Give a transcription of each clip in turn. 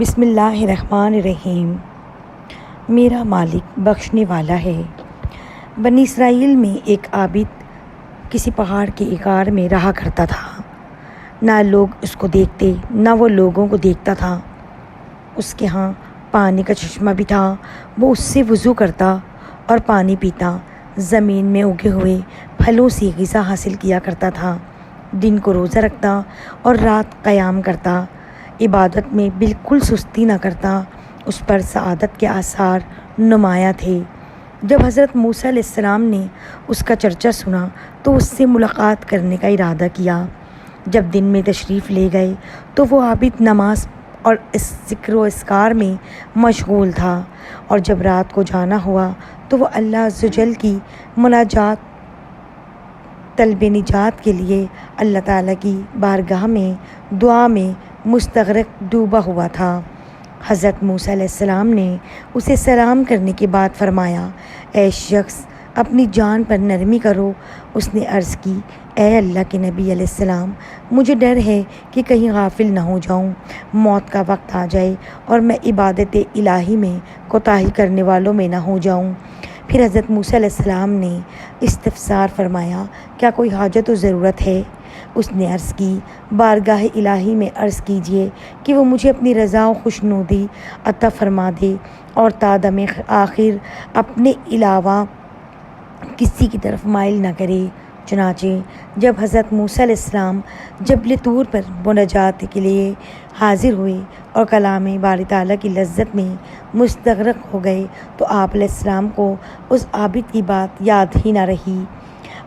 بسم اللہ الرحمن الرحیم۔ میرا مالک بخشنے والا ہے۔ بنی اسرائیل میں ایک عابد کسی پہاڑ کے غار میں رہا کرتا تھا۔ نہ لوگ اس کو دیکھتے نہ وہ لوگوں کو دیکھتا تھا۔ اس کے ہاں پانی کا چشمہ بھی تھا۔ وہ اس سے وضو کرتا اور پانی پیتا۔ زمین میں اگے ہوئے پھلوں سے غذا حاصل کیا کرتا تھا۔ دن کو روزہ رکھتا اور رات قیام کرتا۔ عبادت میں بالکل سستی نہ کرتا۔ اس پر سعادت کے آثار نمایاں تھے۔ جب حضرت موسیٰ علیہ السلام نے اس کا چرچا سنا تو اس سے ملاقات کرنے کا ارادہ کیا۔ جب دن میں تشریف لے گئے تو وہ عابد نماز اور ذکر و اذکار میں مشغول تھا، اور جب رات کو جانا ہوا تو وہ اللہ عز و جل کی مناجات طلب نجات کے لیے اللہ تعالیٰ کی بارگاہ میں دعا میں مستغرق ڈوبا ہوا تھا۔ حضرت موسیٰ علیہ السلام نے اسے سلام کرنے کے بعد فرمایا، اے شخص، اپنی جان پر نرمی کرو۔ اس نے عرض کی، اے اللہ کے نبی علیہ السلام، مجھے ڈر ہے کہ کہیں غافل نہ ہو جاؤں، موت کا وقت آ جائے اور میں عبادت الہی میں کوتاہی کرنے والوں میں نہ ہو جاؤں۔ پھر حضرت موسیٰ علیہ السلام نے استفسار فرمایا، کیا کوئی حاجت و ضرورت ہے؟ اس نے عرض کی، بارگاہ الہی میں عرض کیجیے کہ وہ مجھے اپنی رضا و خوشنودی عطا فرما دے اور تا دم آخر اپنے علاوہ کسی کی طرف مائل نہ کرے۔ چنانچہ جب حضرت موسیٰ علیہ السلام جبل طور پر مناجات کے لیے حاضر ہوئے اور کلام باری تعالیٰ کی لذت میں مستغرق ہو گئے تو آپ علیہ السلام کو اس عابد کی بات یاد ہی نہ رہی۔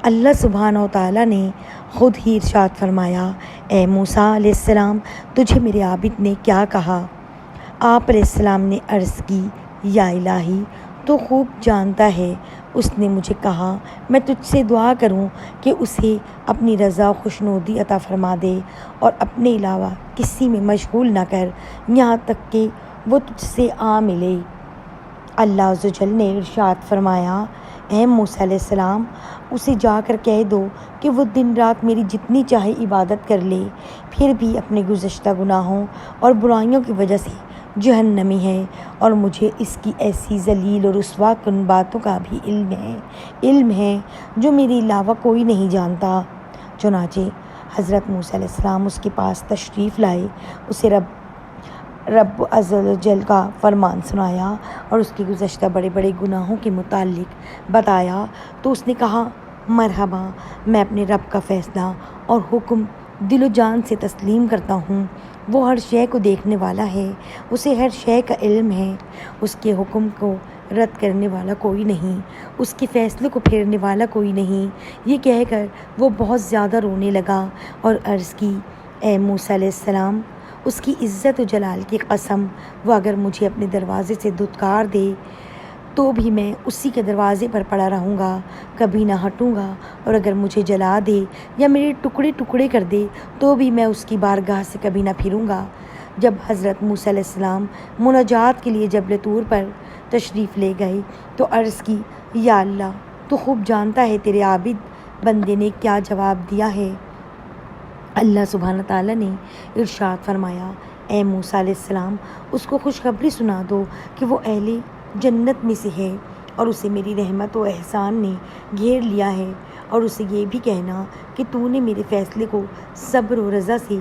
اللہ سبحانہ و تعالیٰ نے خود ہی ارشاد فرمایا، اے موسیٰ علیہ السلام، تجھے میرے عابد نے کیا کہا؟ آپ علیہ السلام نے عرض کی، یا الہی، تو خوب جانتا ہے، اس نے مجھے کہا میں تجھ سے دعا کروں کہ اسے اپنی رضا و خوشنودی عطا فرما دے اور اپنے علاوہ کسی میں مشغول نہ کر یہاں تک کہ وہ تجھ سے آ ملے۔ اللہ عز و جل نے ارشاد فرمایا، اے موسیٰ علیہ السلام، اسے جا کر کہہ دو کہ وہ دن رات میری جتنی چاہے عبادت کر لے، پھر بھی اپنے گزشتہ گناہوں اور برائیوں کی وجہ سے جہنمی ہے، اور مجھے اس کی ایسی ذلیل اور رسوا کن باتوں کا بھی علم ہے جو میرے علاوہ کوئی نہیں جانتا۔ چنانچہ حضرت موسیٰ علیہ السلام اس کے پاس تشریف لائے، اسے رب عز و جل کا فرمان سنایا اور اس کے گزشتہ بڑے بڑے گناہوں کے متعلق بتایا تو اس نے کہا، مرحبا، میں اپنے رب کا فیصلہ اور حکم دل و جان سے تسلیم کرتا ہوں۔ وہ ہر شے کو دیکھنے والا ہے، اسے ہر شے کا علم ہے، اس کے حکم کو رد کرنے والا کوئی نہیں، اس کے فیصلے کو پھیرنے والا کوئی نہیں۔ یہ کہہ کر وہ بہت زیادہ رونے لگا اور عرض کی، اے موسیٰ علیہ السلام، اس کی عزت و جلال کی قسم، وہ اگر مجھے اپنے دروازے سے دھتکار دے تو بھی میں اسی کے دروازے پر پڑا رہوں گا، کبھی نہ ہٹوں گا، اور اگر مجھے جلا دے یا میرے ٹکڑے ٹکڑے کر دے تو بھی میں اس کی بارگاہ سے کبھی نہ پھروں گا۔ جب حضرت موسیٰ علیہ السلام مناجات کے لیے جبل طور پر تشریف لے گئے تو عرض کی، یا اللہ، تو خوب جانتا ہے تیرے عابد بندے نے کیا جواب دیا ہے۔ اللہ سبحانہ تعالیٰ نے ارشاد فرمایا، اے موسیٰ علیہ السلام، اس کو خوشخبری سنا دو کہ وہ اہل جنت میں سے ہے اور اسے میری رحمت و احسان نے گھیر لیا ہے، اور اسے یہ بھی کہنا کہ تو نے میرے فیصلے کو صبر و رضا سے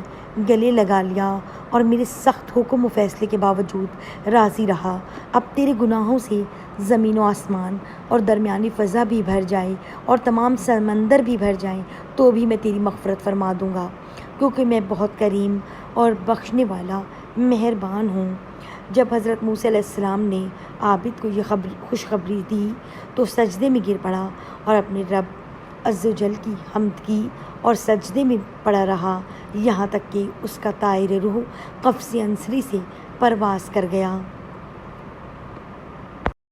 گلے لگا لیا اور میرے سخت حکم و فیصلے کے باوجود راضی رہا۔ اب تیرے گناہوں سے زمین و آسمان اور درمیانی فضا بھی بھر جائے اور تمام سمندر بھی بھر جائیں تو بھی میں تیری مغفرت فرما دوں گا، کیونکہ میں بہت کریم اور بخشنے والا مہربان ہوں۔ جب حضرت موسیٰ علیہ السلام نے عابد کو یہ خوشخبری دی تو سجدے میں گر پڑا اور اپنے رب عز و جل کی حمد کی اور سجدے میں پڑا رہا، یہاں تک کہ اس کا طائر روح قفس انصری سے پرواز کر گیا۔